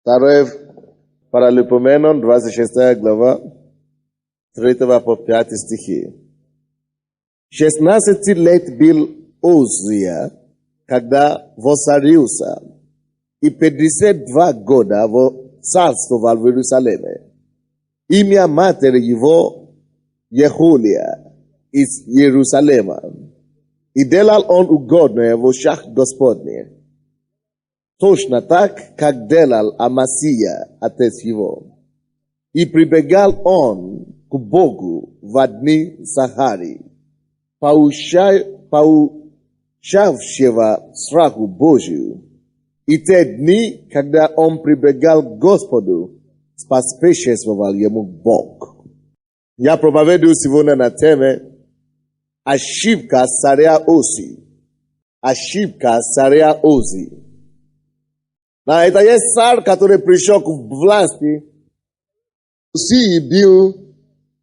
Второе Паралипоменон, 26 глава, 3 по 5 стихи. 16 лет был Озия, когда воцарился, и 52 года царствовал в Иерусалиме. Имя матери его Ехулия из Иерусалима. И делал он угодное в ушах Господних, точно так, как делал Амасия, отец его. И прибегал он к Богу в дни Сахари, поучавшего страху Божию, и те дни, когда он прибегал к Господу, споспешествовал ему Бог. Я проповедую сегодня на теме ошибка царя Ози. Ошибка царя Ози. Это есть царь, который пришел к власти. Ози был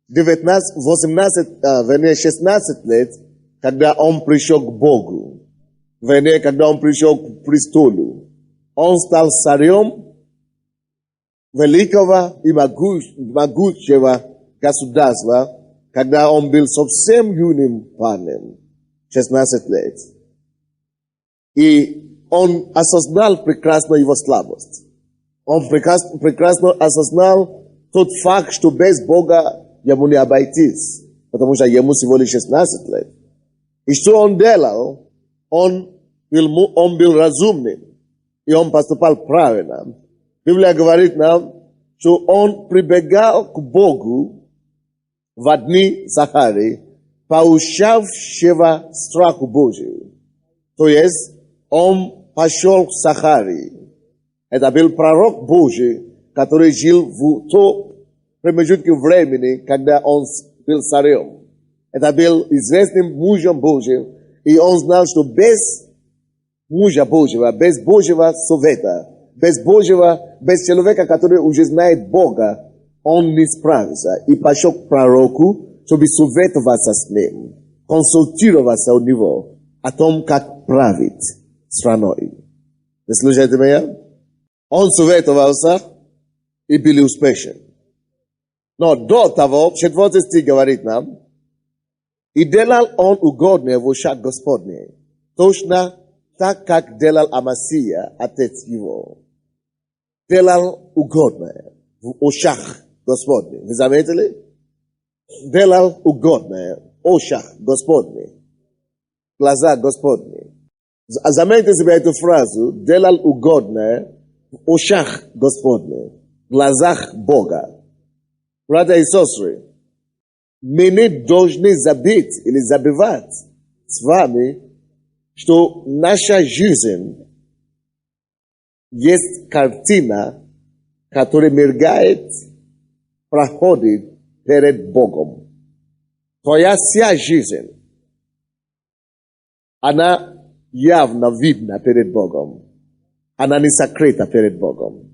16 лет, когда он пришел к Богу. Когда он пришел к престолу. Он стал царем великого и могучего государства, когда он был совсем юным парнем, 16 лет. И он осознал прекрасно его слабость. Он прекрасно осознал тот факт, что без Бога ему не обойтись, потому что ему всего лишь 16 лет. И что он делал? Он был разумным, и он поступал правильно. Библия говорит нам, что он прибегал к Богу в дни Сахари, поучавшего страху Божию. То есть, он пошел к Сахари. Это был пророк Божий, который жил в том промежутке времени, когда он был царем. Это был известным мужем Божьим, и он знал, что без мужа Божьего, без Божьего совета, без человека, который уже знает Бога, он не справится. И пошел к пророку, чтобы советоваться с ним, консультироваться у него о том, как править страной. Вы слушаете меня? Он советовался и был успешен. Но до того, 4 стих говорит нам, и делал он угодное в ушах Господних, точно так, как делал Амасия, отец его. Делал угодное в ушах Господних. Вы заметили? Делал угодное в ушах Господних. Глаза Господни. Заметьте себе эту фразу. Делал угодное в ушах Господних. В глазах Бога. Братья и сестры, мы не должны забыть или забывать с вами, что наша жизнь есть картина, которая мигает, проходит перед Богом. Твоя вся жизнь, она явно видна перед Богом. Она не сокрыта перед Богом.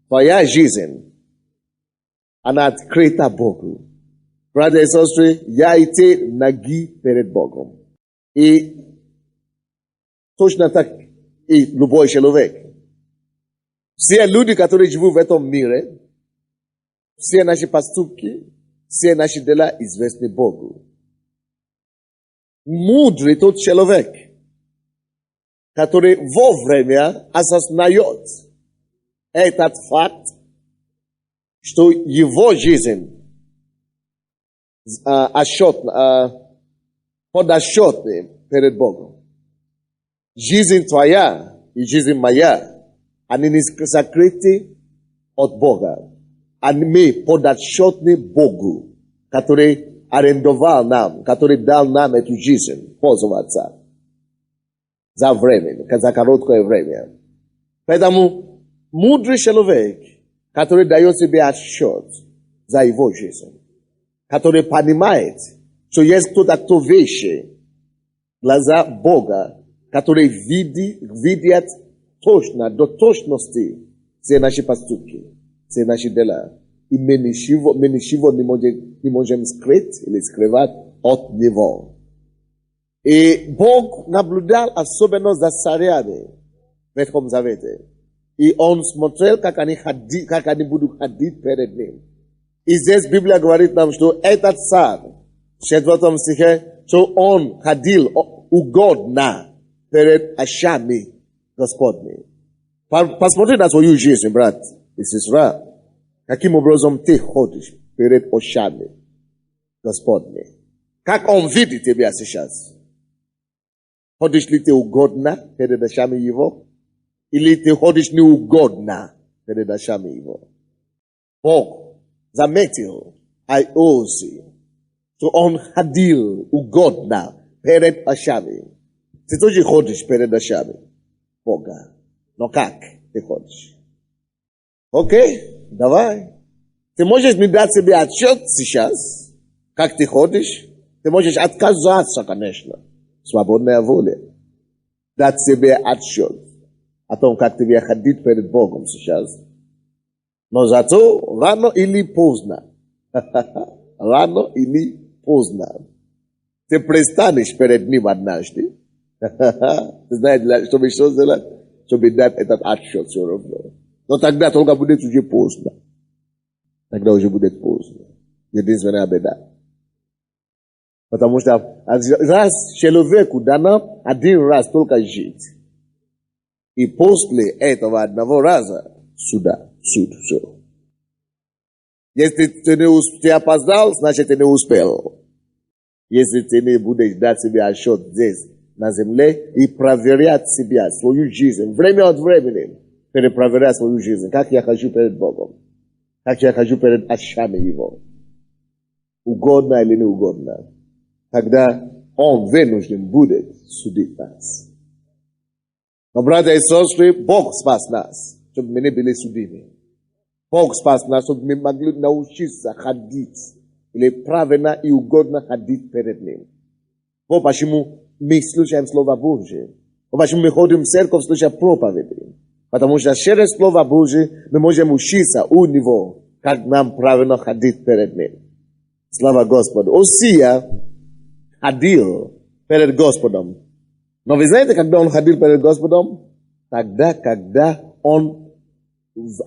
Твоя жизнь, она открыта Богу. Братья и сестры, я и ты ноги перед Богом. И точно так и любой человек. Все люди, которые живут в этом мире, все наши поступки, все наши дела известны Богу. Мудрый тот человек, который вовремя осознает этот факт, что его жизнь подотчетна перед Богом. Жизнь твоя и жизнь моя, они не сокрыты от Бога. Они подотчетны Богу, который арендовал нам, который дал нам эту жизнь пользоваться за время, за короткое время. Поэтому мудрый человек, который дает себе отсчет за его жизнь, который понимает, что есть кто-то, кто вещи, глаза Бога, которые видят точно, до точности все наши поступки, все наши дела. И мы ничего не можем скрыть или скрывать от Него. И Бог наблюдал особенно за царями в Ветхом Завете. И он смотрел, как они будут ходить перед ним. И здесь Библия говорит нам, что этот царь, в 4 стихе, что он ходил угодно перед очами Господними. Посмотри на свою жизнь, брат и сестра. Каким образом ты ходишь перед очами Господними? Как он видит тебя сейчас? Ходишь ли ты угодно перед очами его? Или ты ходишь неугодно перед очами его? Бог заметил Иосии, что он ходил угодно перед очами. Ты тоже ходишь перед очами Бога. Но как ты ходишь? Окей, давай. Ты можешь мне дать себе отчет сейчас, как ты ходишь? Ты можешь отказаться, конечно. Свободная воля. Дать себе отчет о том, как тебе ходить перед Богом сейчас. Но зато рано или поздно, рано или поздно, ты пристанешь перед ним однажды. Ты знаешь, чтобы что сделать? Чтобы дать этот отчет все равно. Но тогда только будет уже поздно. Тогда уже будет поздно. Единственная беда. Потому что раз человеку дано один раз только жить. И после этого одного раза суд, все. Если ты опоздал, значит ты не успел. Если ты не будешь дать себе отчет здесь, на земле, и проверять себя, свою жизнь, время от времени, перепроверять свою жизнь, как я хожу перед Богом, как я хожу перед очами Его. Угодно или не угодно. Тогда Он вынужден будет судить нас. Но, братья и сестры, Бог спас нас, чтобы мы не были судимы. Бог спас нас, чтобы мы могли научиться ходить, или правильно и угодно ходить перед Ним. Вот почему мы слушаем Слово Божие. Вот почему мы ходим в церковь, слушая проповеди. Потому что через Слово Божие мы можем учиться у Него, как нам правильно ходить перед Ним. Слава Господу. Осия ходил перед Господом. Но вы знаете, когда он ходил перед Господом? Тогда, когда он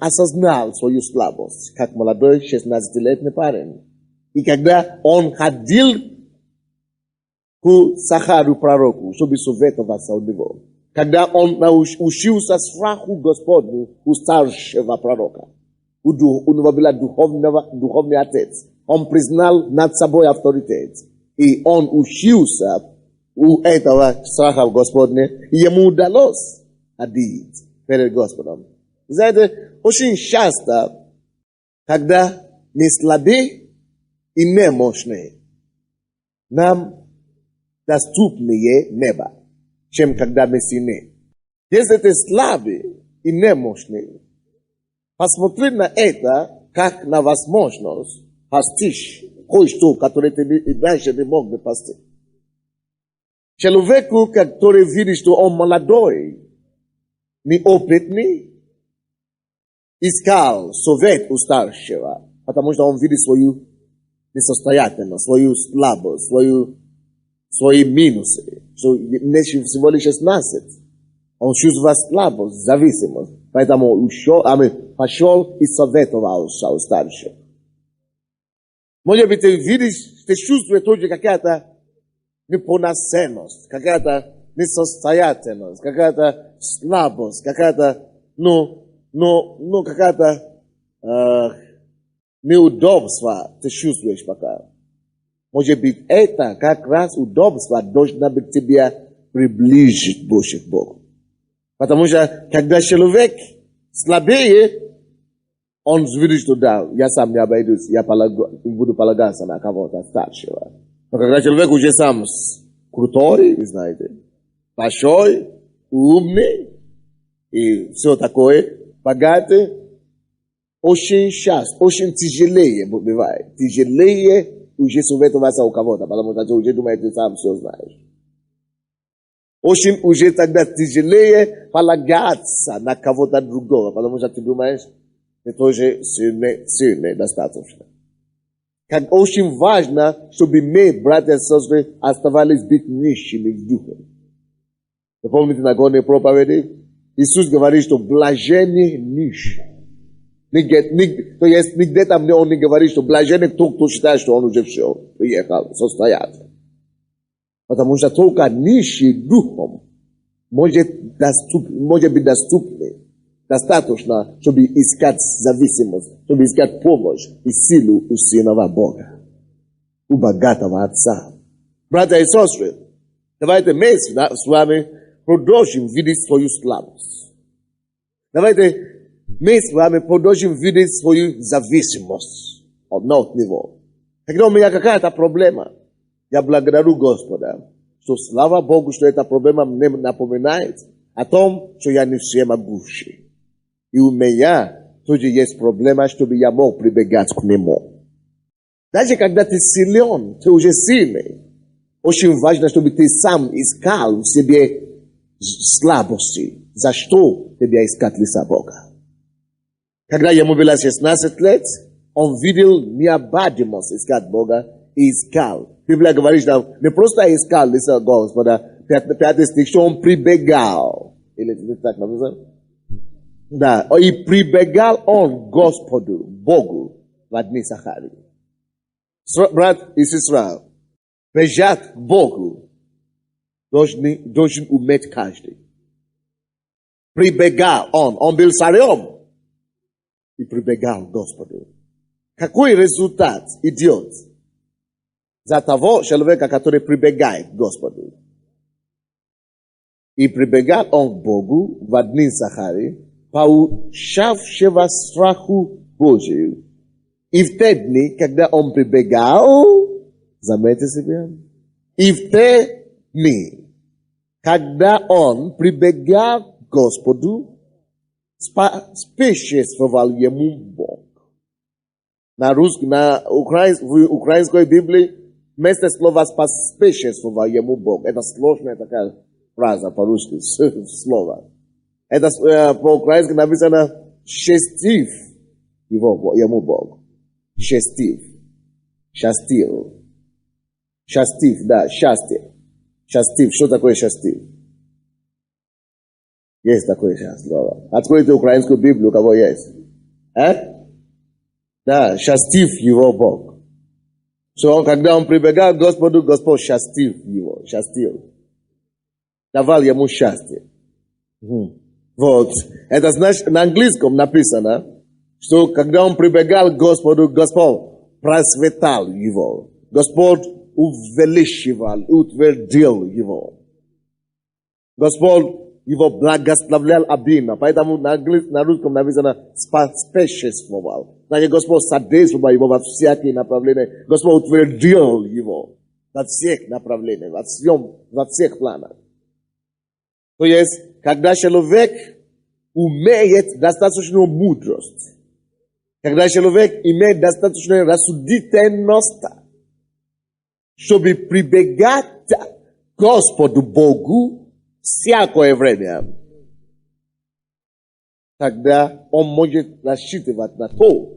осознал свою слабость, как молодой 16-летний парень. И когда он ходил к Сахару пророку, чтобы советоваться у него. Когда он учился страху Господню у старшего пророка. У него был духовный отец. Он признал над собой авторитет. И он учился у этого страха Господня. И ему удалось ходить перед Господом. Знаете, очень часто, когда мы слабы и немощны, нам доступнее небо, чем когда мы сильны. Если ты слабый и немощный, посмотри на это, как на возможность постичь кое-что, которое ты раньше не мог бы постичь. Человеку, который видит, что он молодой, неопытный, искал совет у старшего, потому что он видит свою несостоятельность, свою слабость, свои минусы, что всего лишь 16. Он чувствует слабость, зависимость. Поэтому пошел и советовался у старшего. Может быть, ты видишь, ты чувствуешь тоже какая-то неполноценность, какая-то несостоятельность, какая-то слабость, какая-то, какая-то неудобство ты чувствуешь пока. Может быть, это как раз удобство должно быть тебя приближить больше к Богу. Потому что, когда человек слабее, он видит, что да, я сам не обойдусь, я буду полагаться на кого-то старшего. Но когда человек уже сам крутой, вы знаете, большой, умный, и все такое, богатый, очень тяжелее бывает. Тяжелее уже советоваться у кого-то, потому что ты уже думаешь, ты сам все знаешь. Очень уже тогда тяжелее полагаться на кого-то другого, потому что ты думаешь, ты тоже сильный достаточно. Как очень важно, чтобы мы, братья и сестры, оставались быть нищими в духе. Вы помните на горной проповеди? Иисус говорит, что блаженны нищие. То есть нигде там он не говорит, что блаженны кто считает, что он уже все приехал, состоят. Потому что только нищий духом может быть доступны. Достаточно, чтобы искать зависимость, чтобы искать помощь и силу у сильного Бога, у богатого Отца. Братья и сестры, давайте мы с вами продолжим видеть свою слабость. Давайте мы с вами продолжим видеть свою зависимость от него. Когда у меня какая-то проблема, я благодарю Господа, что слава Богу, что эта проблема мне напоминает о том, что я не всемогущий. И у меня тоже есть проблема, чтобы я мог прибегать к нему. Даже когда ты силен, ты уже сильный. Очень важно, чтобы ты сам искал в себе слабости. За что тебе искать лица Бога? Когда ему было 16 лет, он видел необходимость искать Бога и искал. Библия говорит, что не просто искал лица Господа, 5 стих, что он прибегал. Или так написано? Да, и прибегал он Господу, Богу, в дни Сахари. Брат и сестра, бежать к Богу должен уметь каждый. Прибегал он был царем и прибегал к Господу. Какой результат идет за того человека, который прибегает к Господу? И прибегал он к Богу в дни Сахари, поучавшего страху Божию. И в те дни, когда он прибегал, заметьте себе, и в те дни, когда он прибегал к Господу, спешествовал ему Бог. В украинской Библии вместо слова спешествовал ему Бог. Это сложная такая фраза по-русски, слово. Это по-украински написано «счастив ему Бог». Счастив. Счастив, да, счастье. Счастив. Что такое счастив? Есть такое слово. Откройте украинскую Библию, у кого есть. Да, счастив его Бог. Когда он прибегал к Господу, Господь счастив его. Счастив. Давал ему счастье. Вот. Это значит, на английском написано, что когда он прибегал к Господу, Господь просветал его. Господь увеличивал, утвердил его. Господь его благословлял обильно. Поэтому на русском написано спешествовал. Значит, Господь содействовал его во всякие направления. Господь утвердил его во всех направлениях, во всех планах. То есть, когда человек имеет достаточную мудрость, когда человек имеет достаточную рассудительность, чтобы прибегать к Господу Богу всякое время, тогда он может рассчитывать на то,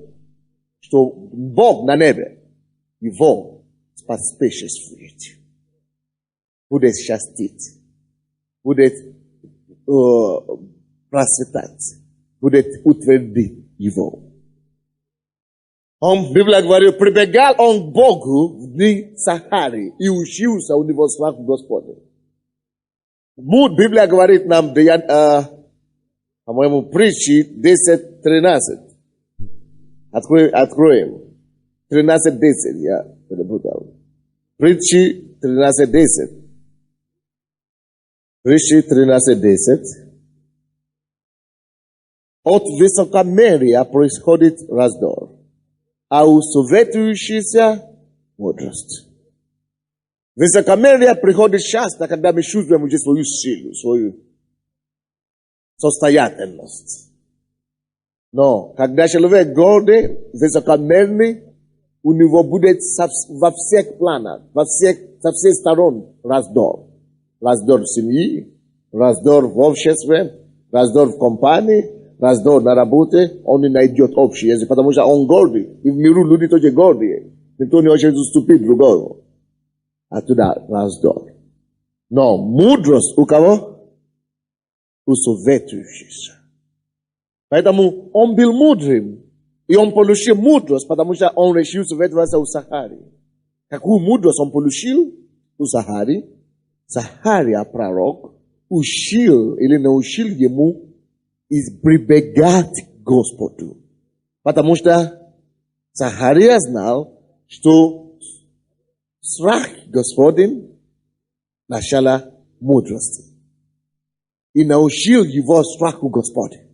что Бог на небе его споспешествует, будет счастить, будет процветать, будет утвердить его. Библия говорит, прибегал он к Богу в дни Сахари и учился у него славу Господа. Библия говорит нам, по-моему, Притчи 10:13. Откроем. 13:10, я перепутал. Притчи 13:10. Притчи 13:10. От высокомерия происходит раздор, а у советующихся мудрость. Высокомерие приходит часто, когда мы чувствуем уже свою силу, свою состоятельность. Но когда человек гордый, высокомерный, у него будет во всех планах, со всех сторон раздор. Раздор в семье, раздор в обществе, раздор в компании, раздор на работе. Он не найдет общий язык, потому что он гордый. И в миру люди тоже гордые. Никто не хочет уступить другому. Оттуда раздор. Но мудрость у кого? усоветующийся. Поэтому он был мудрым, и он получил мудрость, потому что он решил советоваться у Захари. Какую мудрость он получил у Захари? Захария, пророк, учил или научил ему прибегать к Господу. Потому что Захария знал, что страх Господень – начало мудрости. И научил его страху Господня,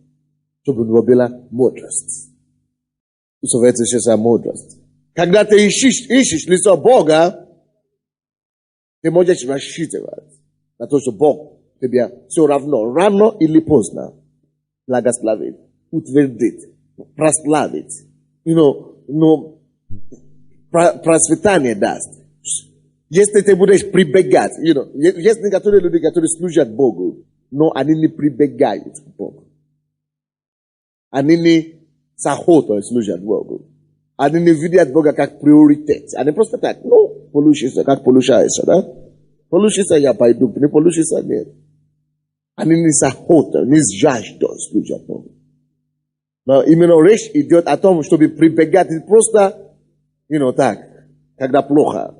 чтобы у него была мудрость. Усоветующаяся мудрость. Когда ты ищешь лицо Бога, ты можешь рассчитывать на то, что Бог тебя все равно, рано или поздно, благословит, утвердит, прославит, процветание даст. Если ты будешь прибегать, есть некоторые люди, которые служат Богу, но они не прибегают к Богу. Они не с служат Богу. Они не видят Бога как приоритет. Они просто так, получится, как получается, да? Получится, я пойду, не получится, нет. Они не с охотой, не с жаждой служат Богу. Но именно речь идет о том, чтобы прибегать просто, так, когда плохо.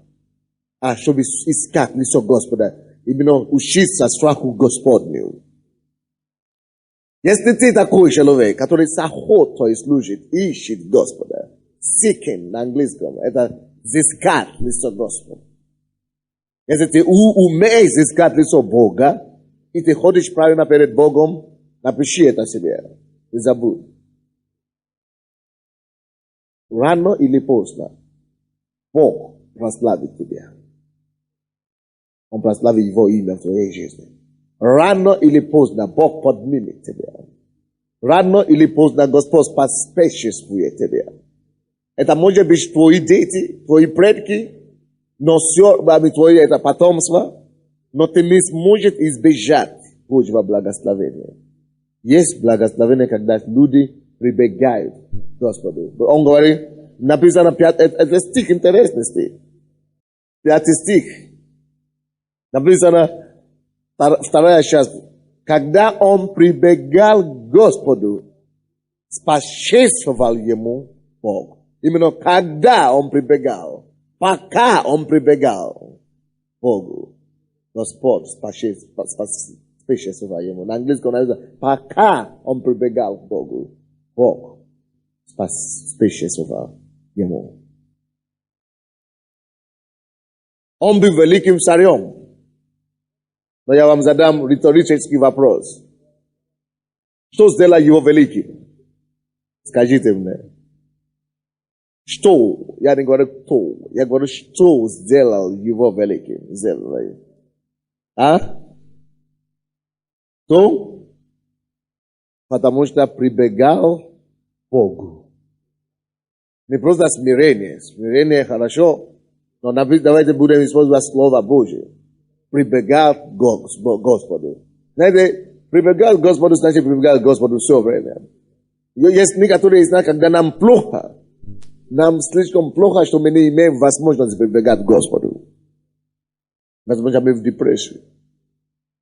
А чтобы искать лицо Господа, именно учиться страху Господню. Если ты такой человек, который с охотой служит, ищет Господа, seeking на английском, это искать лицо Господа. Если ты умеешь искать лицо Бога, и ты ходишь правильно перед Богом, напиши это себе и забудь. Рано или поздно Бог прославит тебя. Он прославит Его имя в твоей жизни. Рано или поздно Бог поднимет тебя. Рано или поздно Господь поспешествует тебя. Это может быть твои дети, твои предки, но все, твое это потомство, но ты не сможешь избежать Божьего благословения. Есть благословение, когда люди прибегают к Господу. Он говорит, написано, это стих интересный стих. 5 стих. Написано, 2 часть. Когда он прибегал к Господу, спасествовал ему Бог. Именно когда он прибегал, пока он прибегал к Богу, Господь спасествовал ему. На английском написано, пока он прибегал к Богу, Бог спасествовал ему. Он был великим царем. Но я вам задам риторический вопрос. Что сделало его великим? Скажите мне. Что? Я не говорю кто. Я говорю, что сделал его великим? Что? Потому что прибегал к Богу. Не просто смирение. Смирение хорошо. Но давайте будем использовать Слово Божие. Прибегал к Господу. Знаете, прибегал к Господу, значит прибегал к Господу все время. Есть некоторые из нас, когда нам плохо, нам слишком плохо, что мы не имеем возможности прибегать к Господу. Возможно, мы в депрессии.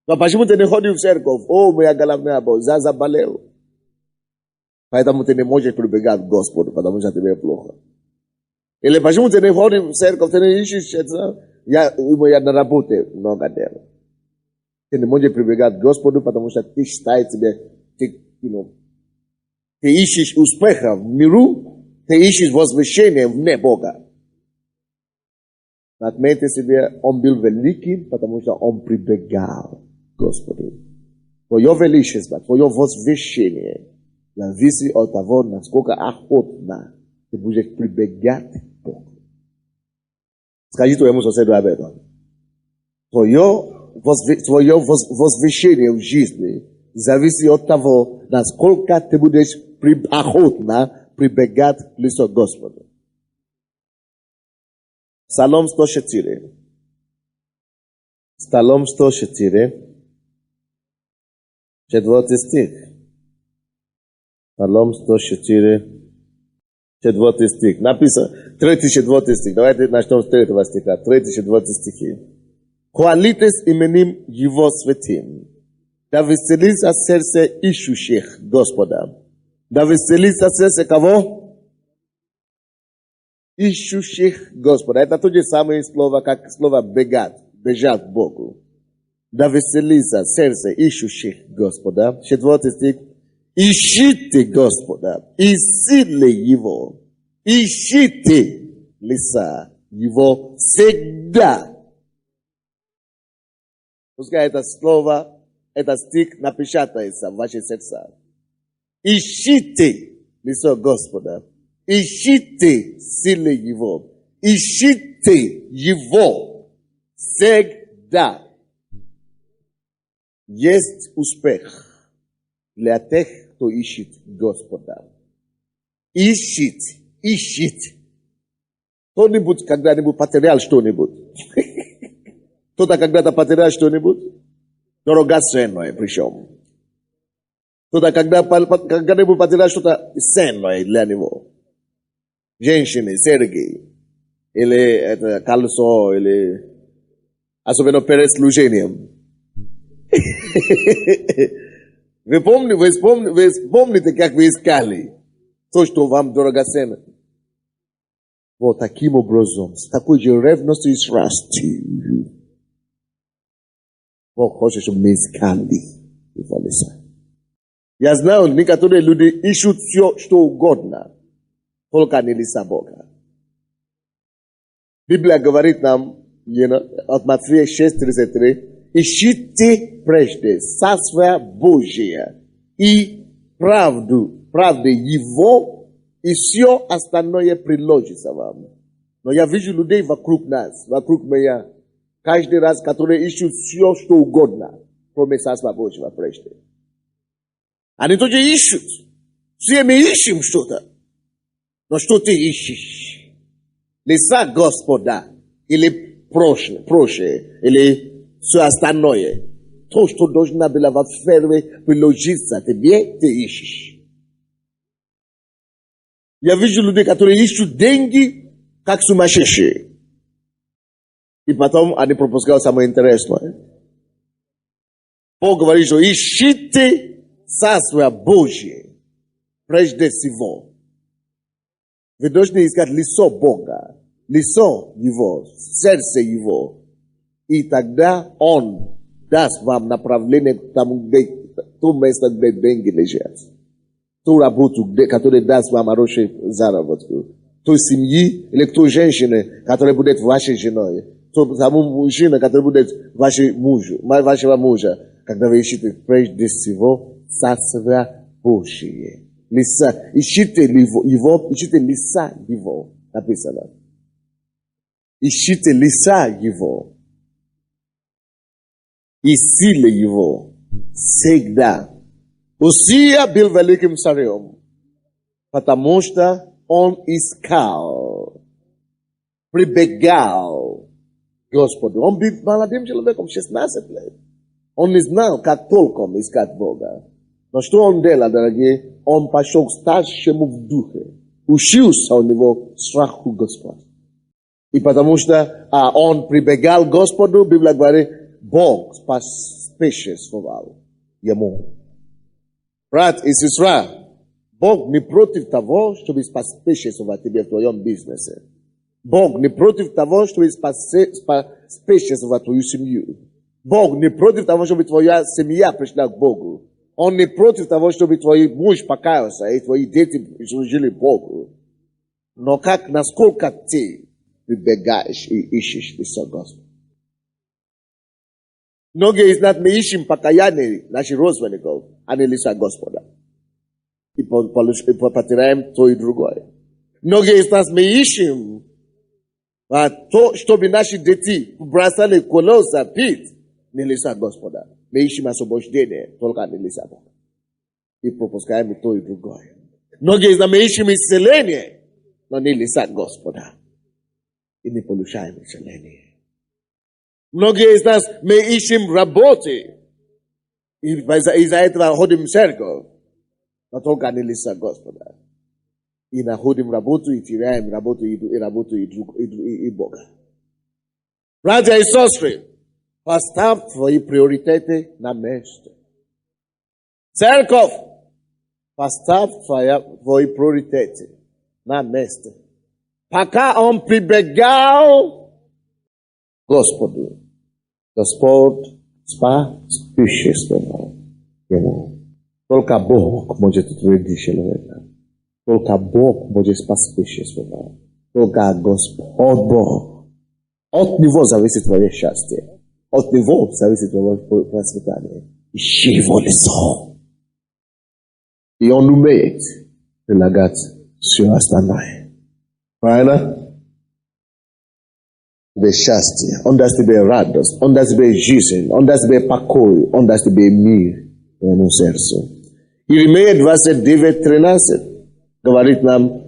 Но почему ты не ходишь в церковь? Моя головная боль, заболел. Поэтому ты не можешь прибегать к Господу, потому что тебе плохо. Или почему ты не ходишь в церковь, ты не ищешь это? Я на работе много дел. Ты не можешь прибегать к Господу, потому что ты считаешь себе, ты ищешь успеха в миру, ты ищешь возвышения вне Бога. Отметьте себе, он был великим, потому что он прибегал к Господу. Твое величество, твое возвышение зависит от того, насколько охотно ты будешь прибегать к Богу. Скажи твоему соседу об этом. Твое возвышение в жизни зависит от того, насколько ты будешь охотно прибегать к лицу Господа. Псалом 104. Псалом 104. 4 стих. Псалом 104. 4 стих. Написано, 3-4 стих. Давайте начнем с 3 стиха. 3-4 стихи. Хвалитесь именем Его святым. Да веселится сердце ищущих Господа. Да веселится сердце кого? Ищущих Господа. Это то же самое слово, как слово бегать, бежать к Богу. Да веселится сердце ищущих Господа. 4 стих. Ищите Господа и силы Его. Ищите лица Его всегда. Пускай это слово, этот стих напечатается в ваших сердцах. Ищите лицо Господа. Ищите силы Его. Ищите Его всегда. Есть успех для тех, кто ищет Господа. Ищите, ищите. Кто-нибудь когда-нибудь потерял что-нибудь? Кто-то когда-то потерял что-нибудь? Дорогоценное причем. Кто-то когда-нибудь потерял что-то ценное для него. Женщины, серьги, или это кольцо, или особенно перед служением. Вы помните, как вы искали то, что вам драгоценно? Вот таким образом, с такой же ревностью и страстью. Бог хочет, чтобы мы искали его лица. Я знаю, некоторые люди ищут все, что угодно, только не лица Бога. Библия говорит нам, от Матфея 6:33, ищите прежде Царствие Божие и правду Его, и все остальное приложится вам. Но я вижу людей вокруг нас, вокруг меня, каждый раз, которые ищут все, что угодно, кроме Царства Божьего прежде. Они тоже ищут. Все мы ищем что-то. Но что ты ищешь? Лица Господа или прошлое, или все остальное. То, что должно было во первой приложиться тебе, ты ищешь. Я вижу людей, которые ищут деньги, как сумасшедшие. И потом они пропускают самое интересное. Бог говорит, что ищите Царствие Божие прежде всего. Вы должны искать лицо Бога, лицо Его, сердце Его. И тогда Он даст вам направление к тому, то место, где деньги лежат. Ту работу, которая даст вам хороший заработок. Той семьи или той женщины, которая будет вашей женой. Тому мужчина, который будет вашего мужа. Когда вы ищете прежде всего Царствие Божие. Лица. Ищите Его, ищите лица Его. Написано. Ищите лица Его. И силы Его. Всегда. Узия был великим царем. Потому что он искал. Прибегал к Господу. Он был молодым человеком, 16 лет. Он не знал, как толком искать Бога. Но что он делал, дорогие? Он пошел к старшему в духе. Учился у него страху Господа. И потому что он прибегал к Господу, Библия говорит, Бог спешествовал ему. Брат и сестра, Бог не против того, чтобы спешествовать тебе в твоем бизнесе. Бог не против того, чтобы спешествовать твою семью. Бог не против того, чтобы твоя семья пришла к Богу. Он не против того, чтобы твой муж покаялся и твои дети служили Богу. Но насколько ты прибегаешь и ищешь лицо Господа? Многие из нас мы ищем покаяние наших родственников, а не лица Господа. И потеряем то и другое. Многие из нас мы ищем то, чтобы наши дети бросали колеса, пить, не лица Господа. Мы ищем освобождение, только не лица Бога. И пропускаем и то, и другое. Многие из нас мы ищем исцеление, но не лица Господа. И не получаем исцеление. Многие из нас мы ищем работы. И из-за этого ходим в церковь, но только не лица Господа. И находим работу, и теряем работу, и Бога. Братья и сестры, поставь твои приоритеты на место. Церковь поставь твои приоритеты на место. Пока он прибегал к Господу, Господь споспешествовал ему. Только Бог может утвердить человека. Только Бог может поспешествовать. Только Господь Бог. От Него зависит твое счастье. От Него зависит твое процветание. Ищи Его лицо. И Он умеет прилагать все остальное. Правильно? Тебе счастье. Он даст тебе радость. Он даст тебе жизнь. Он даст тебе покой. Он даст тебе мир в твоему сердце. Иеремия 29:13 говорит нам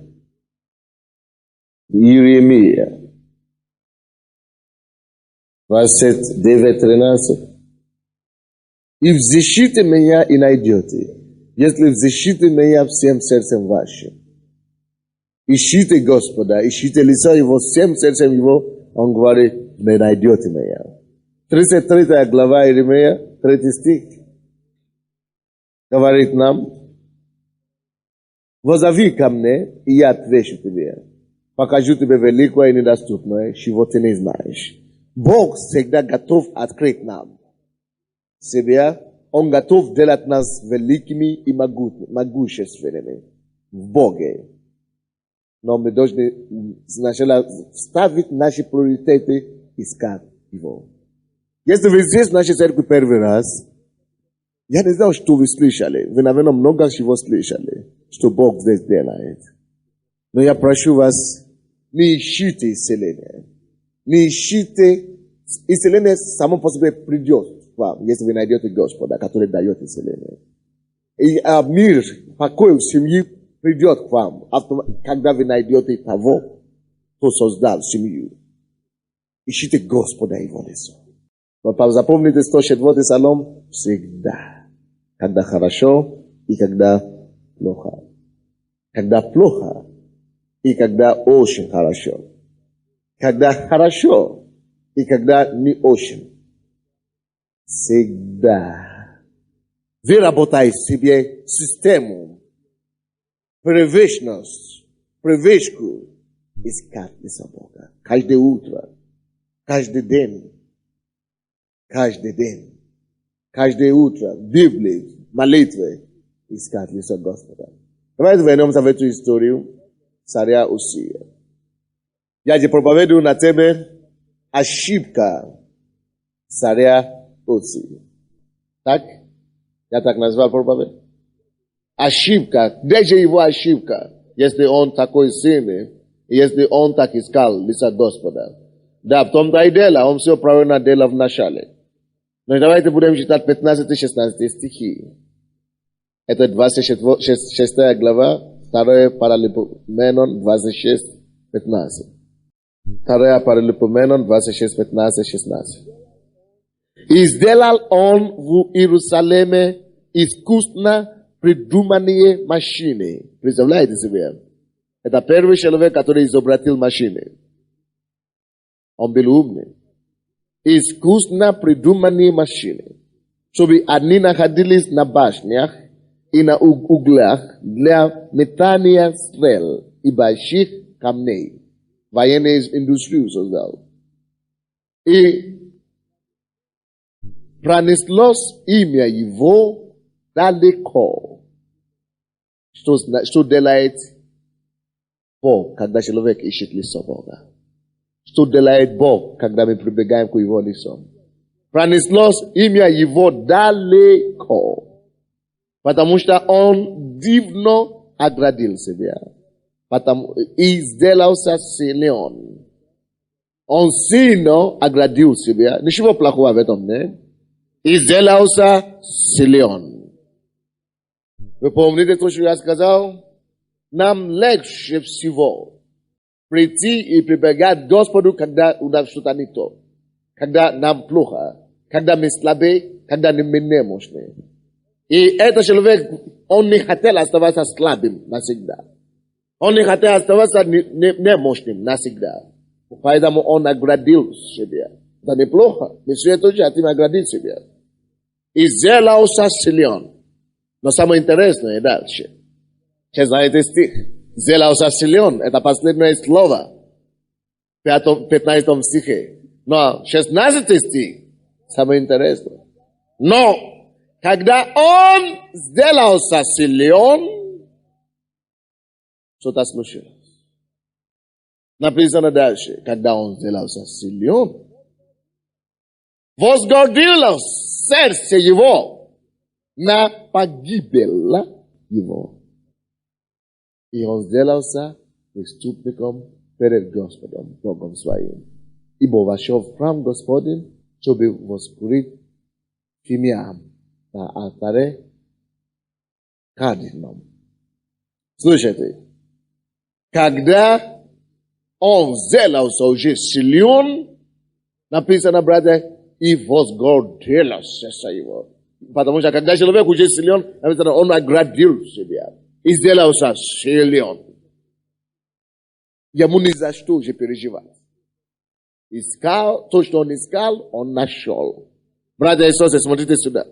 Иеремия 29:13. И взыщите меня и найдете, если взыщите меня всем сердцем вашим. Ищите Господа, ищите лицо Его всем сердцем Его, Он говорит, не найдете меня. 33 глава Иеремия, 3 стих, говорит нам, возови ко мне, и я отвечу тебе. Покажу тебе великое и недоступное, чего ты не знаешь. Бог всегда готов открыть нам себя. Он готов делать нас великими и могущественными в Боге. Но мы должны сначала ставить наши приоритеты, искать Его. Если вы здесь в нашей церкви первый раз, я не знаю, что вы слышали. Вы, наверное, много чего слышали, что Бог здесь делает. Но я прошу вас, не ищите исцеления. Не ищите. Исцеление само по себе придет к вам, если вы найдете Господа, который дает исцеление. И мир, покой в семье придет к вам, когда вы найдете того, кто создал семью. Ищите Господа и Его лицо. Запомните 104-й Псалом всегда. Когда хорошо и когда плохо. Когда плохо и когда очень хорошо. Когда хорошо и когда не очень. Всегда. Вы работаете в себе систему, привычку искать лицо Бога. Каждое утро, каждый день, каждое утро в Библии, в молитве искать лицо Господа. Давайте вернемся в эту историю царя Усия. Я тебе проповедую на теме ошибка царя Усия. Так? Я так назвал проповедь? Ошибка. Где же его ошибка? Если он такой сильный, если он так искал лица Господа. Да, в том-то и дело, он все правильно делал в начале. Но давайте будем читать 15-16 стихи. Это 26 глава, 2 Паралипоменон 26-15. 2 Паралипоменон 26-15-16. И сделал он в Иерусалиме искусно придуманные машины. Представляете себе? Это первый человек, который изобретил машины. Он был умный. Искусно придуманные машины, чтобы они находились на башнях и на углах для метания стрел и больших камней. Военную индустрию создал. И пронеслось имя его далеко. Что делает Бог, когда человек ищет лицо Бога? Что делает Бог, когда мы прибегаем к Его лицу? Пронеслось имя Его далеко. Потому что Он дивно оградил себя. И сделался силен. Он сильно оградил себя. Ничего плохого в этом нет. И сделался силен. Вы помните то, что я сказал? Нам легче всего прийти и прибегать к Господу, когда у нас что-то не то. Когда нам плохо. Когда мы слабы. Когда мы немощны. И этот человек, он не хотел оставаться слабым навсегда. Он не хотел оставаться немощным навсегда. Поэтому он оградил себя. Это неплохо. Мы все тоже хотим оградить себя. И сделался силен. Но самое интересное дальше. Сейчас знаете стих. Сделался силен. Это последнее слово. В 15 стихе. Но 16 стих. Самое интересное. Но, когда он сделался силен, что-то случилось. Написано дальше. Когда он сделался силен, возгордилось сердце его на погибель его. И он сделался преступником перед Господом, Богом своим. Ибо вошел в храм Господень, чтобы воскурить фимиам на алтаре кадильном. Слушайте, когда он сделался уже силен, написано, братья, и возгордилось сердце его. Потому что когда человек уже силен, написано, он оградил себя и сделался силен. Ему ни за что уже переживать. Искал, то, что он искал, он нашел. Братья и сестры, смотрите сюда.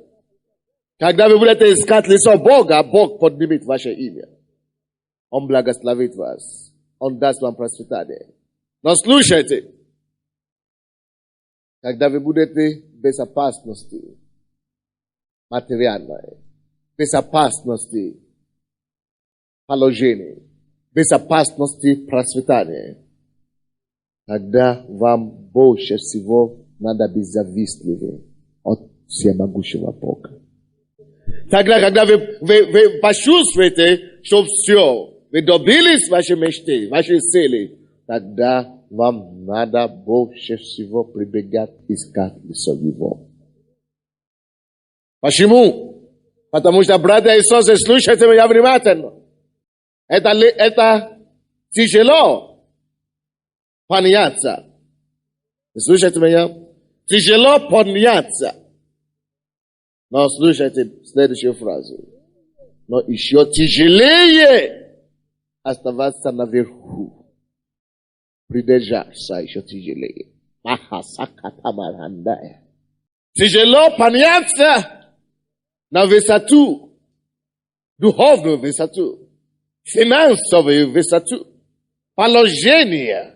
Когда вы будете искать лицо Бога, Бог поднимет ваше имя. Он благословит вас. Он даст вам процветание. Но слушайте. Когда вы будете в безопасности материальной, безопасности положения, безопасности процветания, тогда вам больше всего надо быть завистливым от всемогущего Бога. Тогда, когда вы почувствуете, что все, вы добились вашей мечты, вашей цели, тогда вам надо больше всего прибегать, искать лицо Его. Почему? Потому что, братья и сестры, слушайте меня внимательно. Это тяжело подняться. Слушайте меня? Тяжело подняться. Но слушайте следующую фразу. Но еще тяжелее оставаться наверху. Придержаться еще тяжелее. Тяжело подняться на высоту, духовную высоту, финансовую высоту, положение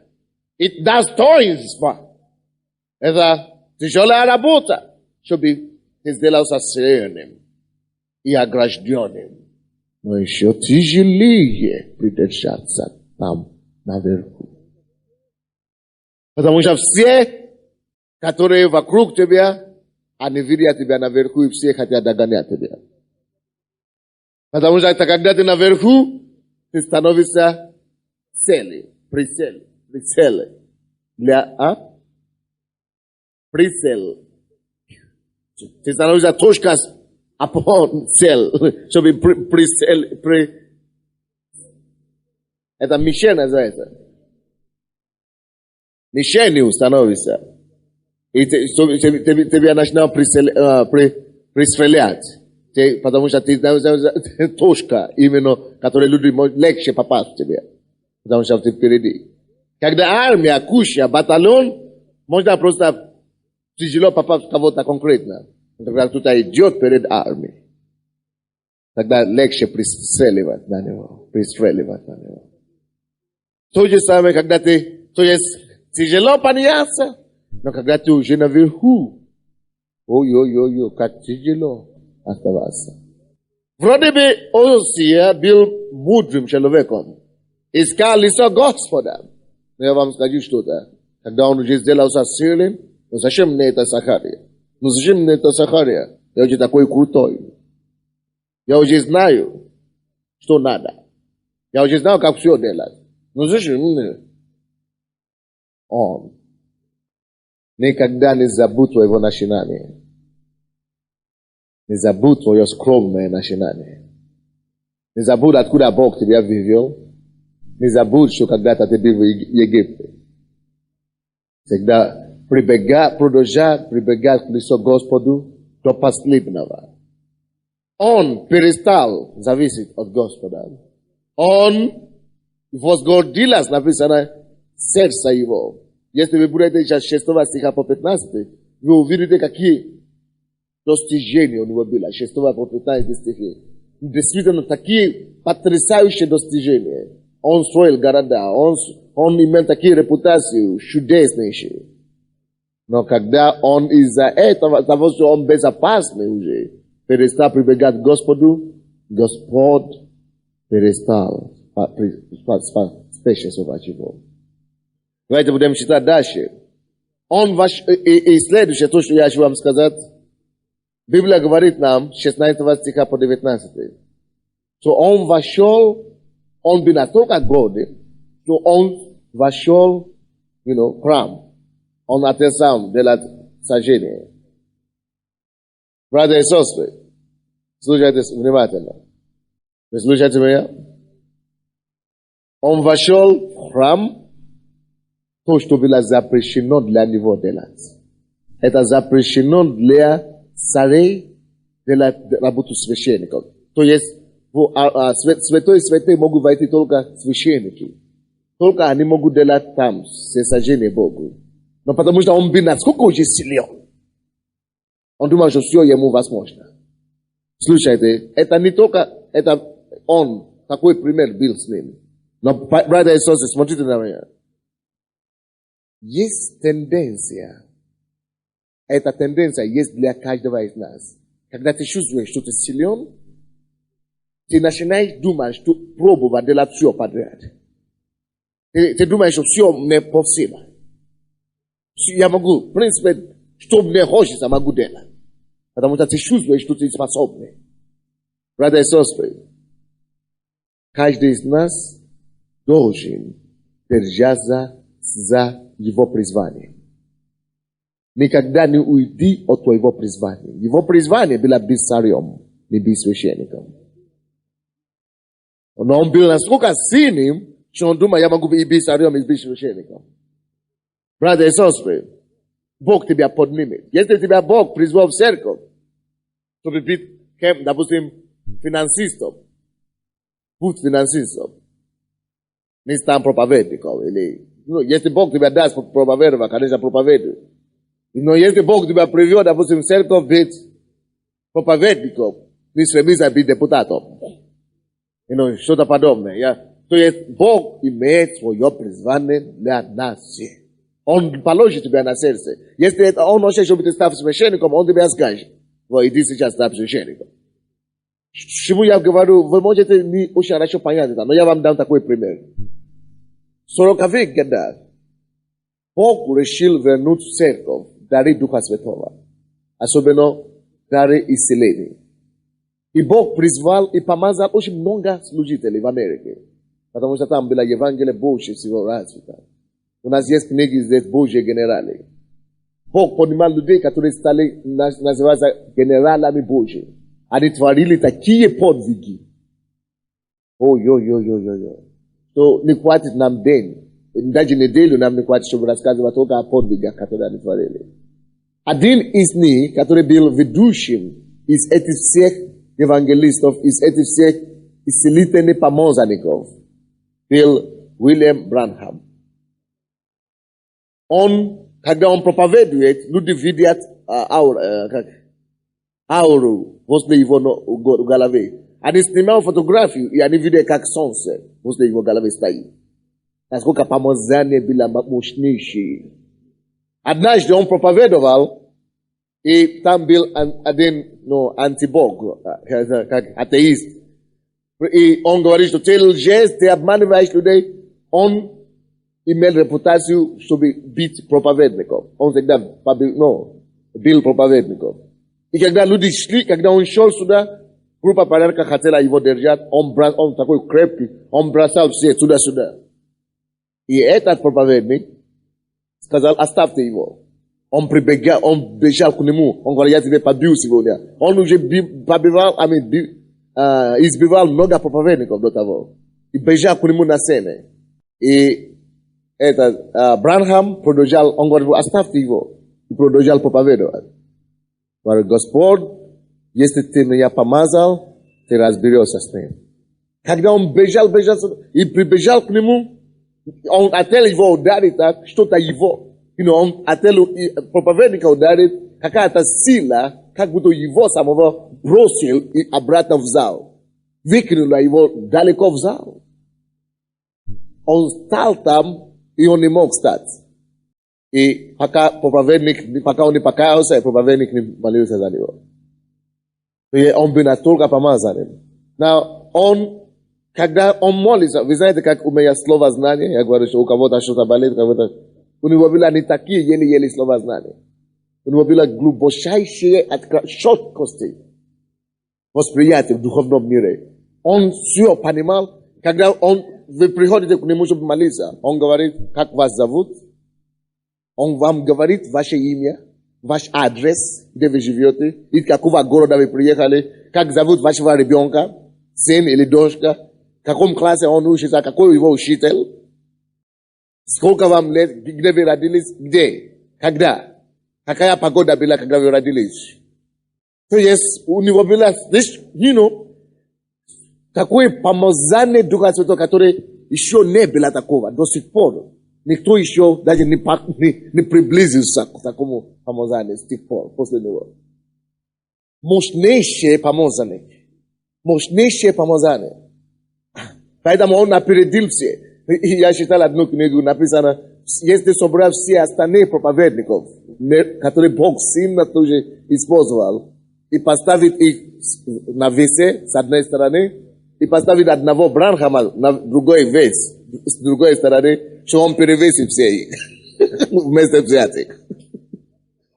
и достоинство. Это тяжелая работа, чтобы ты сделался сильным и огражденным. Но еще тяжелее придержаться там наверху. Потому что все, которые вокруг тебя, они видят тебя наверху, и все хотят догонять тебя. Потому что когда ты наверху, ты становишься целью, прицел. Прицел. Ты становишься точкой upon цель, чтобы прицел. Это мишень называется. Мишенью становится. И тебе начинают пристрелять. Потому что ты точка, именно, которой люди могут легче попасть в тебя. Потому что ты впереди. Когда армия, куча, батальон, можно просто тяжело попасть в кого-то конкретно. Когда кто-то идет перед армией. Тогда легче пристреливать на него. То же самое, когда ты, то есть, тяжело подняться, но когда ты уже наверху, ой-ой-ой, как тяжело оставаться. Вроде бы Осия был мудрым человеком, искал лицо Господа. Но я вам скажу что-то. Когда он уже сделался сильным, ну зачем мне это Захария? Я уже такой крутой. Я уже знаю, что надо. Я уже знаю, как все делать. Ну зачем мне? Он никогда не забудет твоего начинания. Не забудь твое скромное начинание. Не забудь, откуда Бог тебя вывел. Не забудь, что когда-то ты был в Египте. Всегда продолжать прибегать к лицу Господу до последнего. Он перестал зависеть от Господа. Он возгордилось, написано, сердце его. Если вы будете сейчас 6 стиха по 15, вы увидите, какие достижения у него было. 6 по 15 стихи. действительно такие потрясающие достижения. Он строил города, он имел такие репутации чудеснейшие. Но когда он из-за этого, того, что он безопасный уже, перестал прибегать к Господу, Господь перестал спешивать его. Давайте будем читать дальше. И следующее, то, что я хочу вам сказать, Библия говорит нам, 16 стиха по 19, что он вошел, он был настолько гордый, что он вошел, в храм. Он отец для сожжения. Братья и сестры, слушайте внимательно. Вы слушаете меня? Он вошел в храм, то, что было запрещено для него делать. Это запрещено для царей, для работы священников. То есть, святой святые могут войти только священники. Только они могут делать там всесожжение Богу. Но потому что он был насколько очень силен. Он думал, что все ему возможно. Слушайте, это не только, это он, такой пример был с ним. Но, братья и сестры, смотрите на меня. Есть тенденция, эта тенденция есть для каждого из нас. Когда ты чувствуешь, что ты силен, ты начинаешь думать, что пробовать делать все подряд. Ты думаешь, что все мне по силам. Я могу, в принципе, что мне хочется, могу делать. Потому что ты чувствуешь, что ты способный. Братья и сестры, каждый из нас должен держаться за его призвание. Никогда не уйди от твоего призвания. Его призвание было быть царем, не быть священником. Но он был настолько сильным, что он думал, я могу быть царем и быть священником. Братья и сестры, Бог тебя поднимет. Если тебя Бог призвал в церковь, чтобы быть, допустим, финансистом, будь финансистом, не стань проповедником. Если Бог тебя даст проповедовать, конечно, проповедуй. Но если Бог тебя привел, допустим, в церковь быть проповедником, не стремись быть депутатом. Что-то подобное. То есть Бог имеет свое призвание для нас всех. Он положит тебя на сердце. Если он хочет, чтобы ты стал священником, он тебя скажет. Иди сейчас стань священником. Чему я говорю, вы можете не очень хорошо понять это, но я вам дам такой пример. В 40-х годах Бог решил вернуть в церковь дары Духа Святого. Особенно дары исцеления. И Бог призвал и помазал очень много служителей в Америке. Потому что там было Евангелие Божье всего развито. У нас есть книги здесь Божьи генералы. Бог поднимал людей, которые стали называться генералами Божьими. Они творили такие подвиги. Ой-ой-ой-ой-ой. Что не хватит нам день. Даже неделю нам не хватит, чтобы рассказывать только о подвигах, которые они творили. Один из них, который был ведущим из этих всех евангелистов, из этих всех исцелительных помазанников, был Уильям Бранхам. Когда он проповедует, люди видят ауру возле его головы. Они снимают фотографию, и они видят, как солнце возле его головы стоит. Насколько помазание было мощнейшее. Однажды он проповедовал, и там был один антибог, как атеист. И он говорит, что ты лжец, ты обманываешь людей. Он имел репутацию, чтобы быть проповедником. Он всегда был проповедником. И когда люди шли, когда он шел сюда, группа порядка хотела его держать, он такой крепкий, он бросал все туда-сюда. И этот проповедник сказал, оставьте его. Он прибегал, он бежал к нему, он говорил, я тебя побил сегодня. Он уже избивал много проповедников до того. И бежал к нему на сцене. И Бранхам продолжал, он говорил, оставьте его. И продолжал проповедовать. Говорит, Господь, если ты меня помазал, ты разберешься с ним. Когда он бежал и прибежал к нему, он хотел его ударить, что-то его. Он хотел проповедника ударить, какая-то сила, как будто его самого бросил и обратно в зал. викинула его далеко в зал. Он стал там, и он не мог стать. И пока проповедник, пока он не покаялся, и проповедник не молился за него. И он был настолько помазанным. Но когда он молится, вы знаете, как у меня слово знания, я говорю, что у кого-то что-то болит, у кого-то... У него было не такие еле-еле слова знания. У него было глубочайшее четкости восприятия в духовном мире. Он все понимал, когда вы приходите к нему, чтобы молиться, он говорит, как вас зовут, он вам говорит ваше имя, ваш адрес, где вы живете, из какого города вы приехали, как зовут вашего ребенка, сын или дочка, в каком классе он учится, какой его учитель, сколько вам лет, где вы родились, где, когда, какая погода была, когда вы родились. То есть у него было, такое помазание Духа Святого, которое еще не было такого до сих пор. Никто еще даже не приблизился к такому помазанию с тех пор, после него. Мощнейшее помазание. Мощнейшее помазание. Поэтому он опередил все. Я читал одну книгу, написано, если собрать все остальные проповедников, которые Бог сильно тоже использовал, и поставить их на весе с одной стороны, и поставить одного Бранхама на другой вес, с другой стороны, что он перевесит все их, вместо взятых.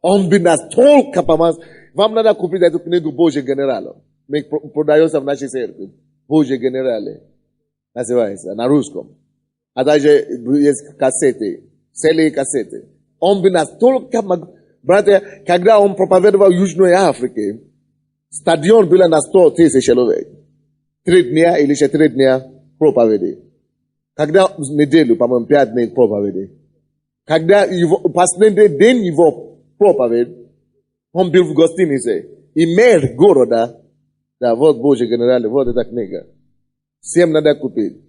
Он был настолько помазан. Вам надо купить эту книгу Божий генерал. Мы продается в нашей церкви. Божий генерал. Называется, на русском. А даже есть кассеты, целые кассеты. Он был настолько... Братья, когда он проповедовал в Южной Африке, стадион был на 100 тысяч человек. 3 дня или 4 дня проповеди. Когда в неделю, по-моему, 5 дней проповеди. Когда последний день его проповедь, он был в гостинице. И мэр города, да, вот Божий генерал, вот эта книга. Всем надо купить.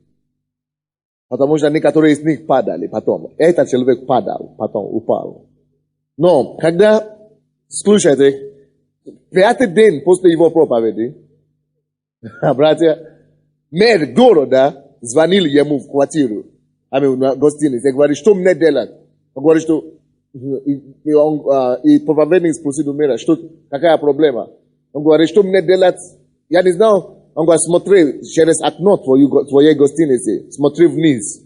Потому что некоторые из них падали потом. Этот человек падал, потом упал. Но, когда, слушайте, 5-й день после его проповеди, братья, мэр города звонил ему в квартиру, в гостинице, и говорит, что мне делать? Он говорит, что и проповедник спросил у мэра, что, какая проблема? Он говорит, что мне делать? Я не знал. Он говорит, смотри через окно твоей гостиницы, смотри вниз.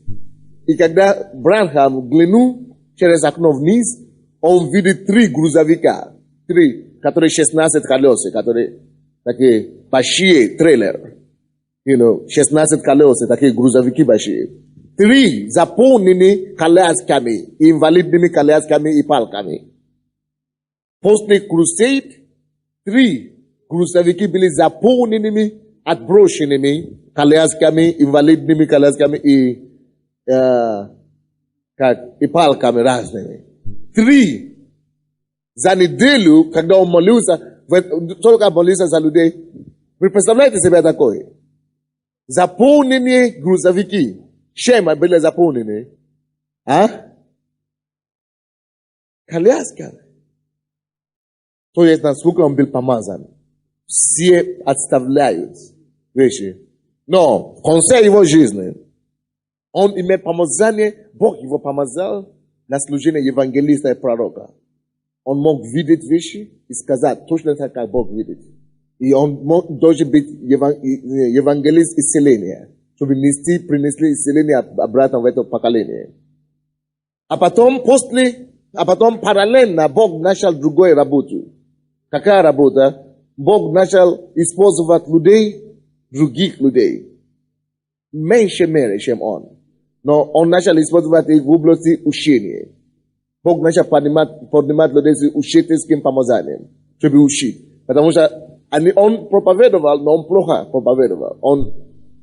И когда Бранхам глянул через окно вниз, он видит 3 грузовика, 3, которые 16 колес, которые такие большие трейлеры. 16 колес, такие грузовики большие. 3 заполнены колясками, инвалидными колясками и палками. После крусейд 3 грузовики были заполненными, отброшенными колясками, инвалидными колясками и палками разными. 3 за неделю, когда он молился, только молился за людей. Вы представляете себе такое? Заполненные грузовики. Чем были заполнены? Колясками. То есть, насколько он был помазан. Все отставляют вещи. Но в конце его жизни, он имел помазание, Бог его помазал на служение евангелиста и пророка. Он мог видеть вещи и сказать точно так, как Бог видит. И он мог даже быть евангелист исцеления, чтобы принесли исцеление обратно в это поколение. А потом параллельно Бог начал другую работу. Какая работа? Бог начал использовать людей, других людей. Меньше меры, чем он. Но он начал использовать их в области учения. Бог начал поднимать людей с учительским помазанием, чтобы учить. Потому что он проповедовал, но он плохо проповедовал. Он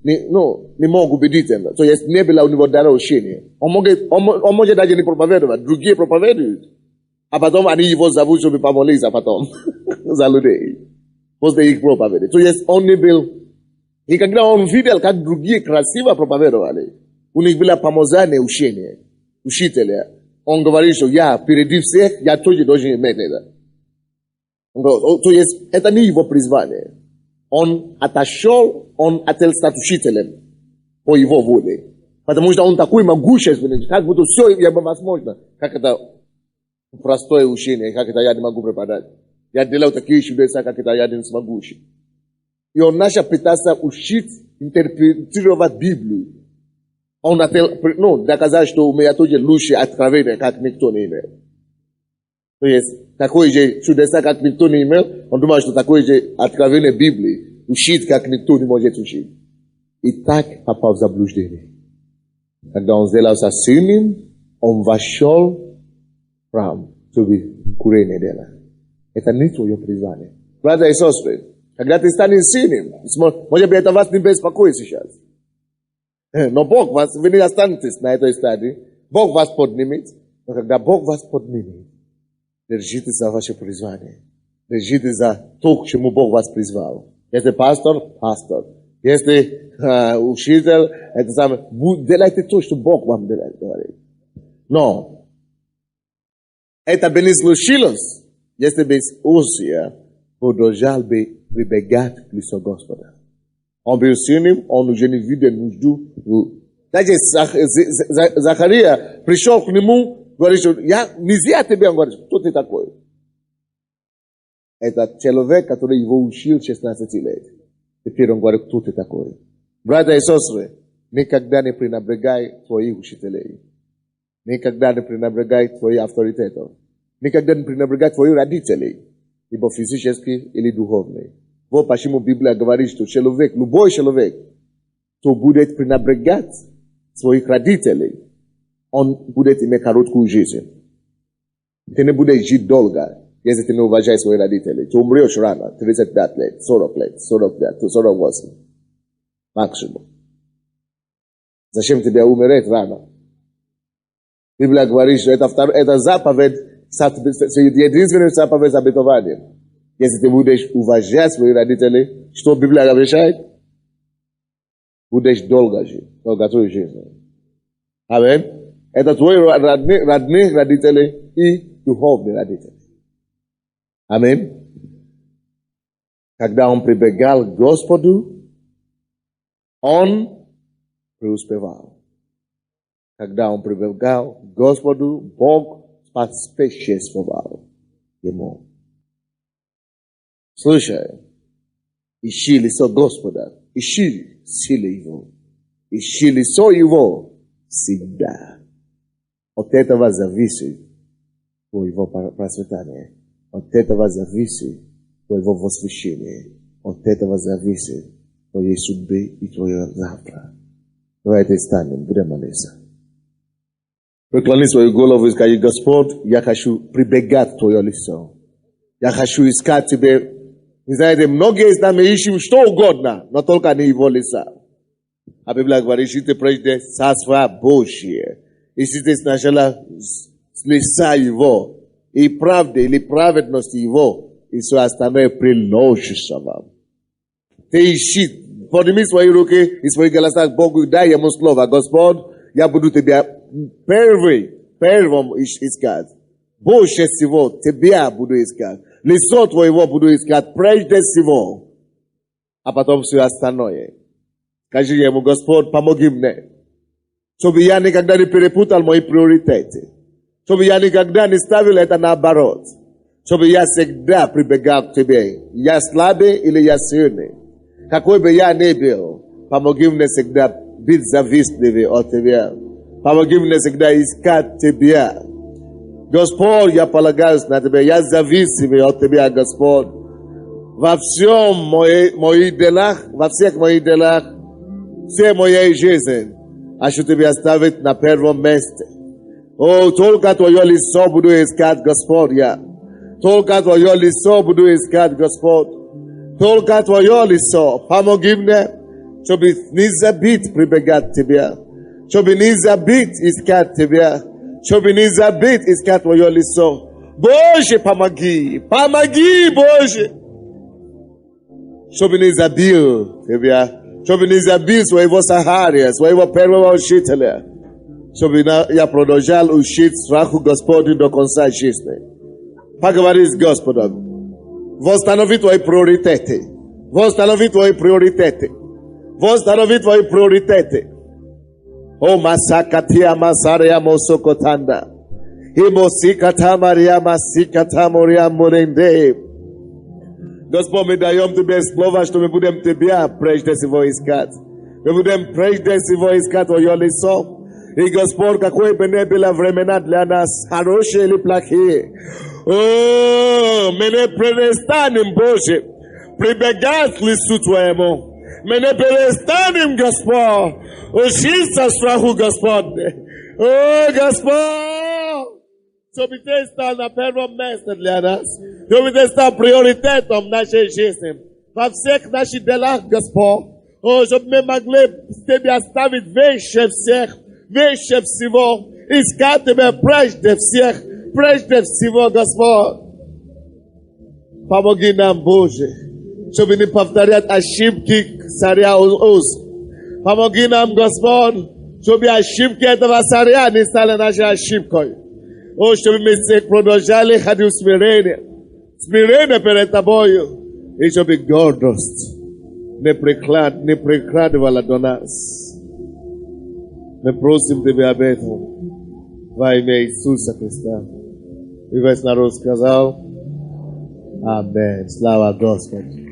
не мог убедить them. То есть не было у него дара учения. Он может даже не проповедовать, другие проповедуют. А потом они его зовут, чтобы помолиться потом за людей. После их проповеди. То есть он не был... И когда он видел, как другие красиво проповедовали, у них было помазание учителя. Он говорит, что я впереди всех, я тоже должен иметь это. То есть это не его призвание. он отошел, он статушителем по его воле. Потому что он такой могущественный, как будто все возможно. Как это простое учение, как это я не могу преподать. Я делал такие чудеса, как это я не смогу учить. И он начал пытаться учить, интерпретировать Библию. Он доказал, что у меня тоже лучше откровение, как никто не имел. То есть, такое же чудеса, как никто не имел, он думал, что такое же откровение Библии, учить, как никто не может учить. И так попал в заблуждение. Когда он сделался сильным, он вошел в храм, чтобы курение делать. Это не твое призвание. Братья и сестры, когда ты станешь сильным, может быть, это вас не беспокоит сейчас. Но Бог вас, вы не останетесь на этой стадии. Бог вас поднимет. Но когда Бог вас поднимет, держите за ваше призвание. Держите за то, к чему Бог вас призвал. Если пастор, пастор. Если учитель, это самое. Делайте то, что Бог вам говорит. Но это бы не случилось, если бы Узия продолжал бы прибегать к лицу Господа. Он был сильным, он уже не видел нужду. Даже Захария пришел к нему, говорит, что я нельзя тебе, он говорит, кто ты такой? Это человек, который его учил 16 лет. Теперь он говорит, кто ты такой? Братья и сестры, никогда не пренебрегай твоих учителей. Никогда не пренебрегай твоих авторитетов. Никогда не пренебрегай твоих родителей. Ибо физически или духовный. Вот почему Библия говорит, что человек, любой человек, кто будет пренебрегать своих родителей, он будет иметь короткую жизнь. Ты не будешь жить долго, если ты не уважаешь своих родителей. Ты умрешь рано, 35 лет, 40 лет, 45, 48. Максимум. Зачем тебе умереть рано? Библия говорит, что это заповедь, единственная заповедь с обетованием. Если ты будешь уважать своих родителей, что Библия обещает? Будешь долго жить, долготу жизнь. Амин. Это твои родные родители и духовные родители. Амин. Когда он прибегал к Господу, он преуспевал. Когда он прибегал к Господу, Бог споспешествовал ему. Слушай, ищи лицо Господа, ищи силы Его, ищи лицо Его всегда. От этого зависит твоего процветания, от этого зависит твоего восхищения, от этого зависит твоей судьбы и твоего завтра. Давайте станем, будем молиться. Преклони свою голову и скажи, Господь, я хочу прибегать к Твое лицо. Я хочу искать Тебе. Вы знаете, многие из нас ищем что угодно, но только не Его лица. А Библия говорит, ищите прежде Царство Божье. Ищите сначала с лица Его, и правды или праведности Его, и все остальное приложится вам. Ты ищи, подними свои руки и свои голоса к Богу, и дай Ему слово. Господь, я буду Тебя первым искать. Больше всего Тебя буду искать. Лицо Твоего буду искать прежде всего, а потом все остальное. Скажи Ему, Господь, помоги мне, чтобы я никогда не перепутал мои приоритеты, чтобы я никогда не ставил это наоборот, чтобы я всегда прибегал к Тебе. Я слабый или я сильный? Какой бы я ни был, помоги мне всегда быть завистливым от Тебя. Помоги мне всегда искать Тебя. Господь, я полагаюсь на Тебя, я зависимый от Тебя, Господь. Во всем моих делах, во всех моих делах, всей моей жизни, хочу Тебя оставить на первом месте. О, только Твое лицо буду искать, Господь, я. Только Твое лицо буду искать, Господь. Только Твое лицо. Помоги мне, чтобы не забыть прибегать к Тебе. Чтобы не забыть искать Тебя. Чтобы не забыть искать Твое лицо. Боже, помоги! Помоги, Боже! Чтобы не забил Тебя. Чтобы не забил своего Сахария, своего первого учителя. Чтобы я продолжал учить страху Господу до конца жизни. Поговори с Господом. Восстанови твои приоритеты. Вон станови твои приоритеты. Вон станови твои приоритеты. О масакатия масария мосокотанда. И мосиката мария масиката мория моренде. Господь, мы даем Тебе слово, что мы будем Тебя прежде всего искать. Мы будем прежде всего искать Твое лицо. И, Господь, какое бы ни было времена для нас, хорошие или плохие, мы не перестанем, Боже, прибегать к лицу Твоему. Мы не перестанем, Господь, учиться страху, Господь. О, Господь! Чтобы Ты стал на первом месте для нас. Чтобы Ты стал приоритетом нашей жизни. Во всех наших делах, Господь. О, чтобы мы могли Тебя оставить выше всех, выше всего. Искать Тебя прежде всех, прежде всего, Господь. Помоги нам, Боже, чтобы не повторять ошибки царя Уз. Помоги нам, Господь, чтобы ошибки этого царя не стали нашей ошибкой. О, чтобы мы продолжали ходить в смирение. Смирение перед Тобою. И чтобы гордость не прикладывала до нас. Мы просим Тебя об этом во имя Иисуса Христа. И весь народ сказал: Аминь. Слава Господу.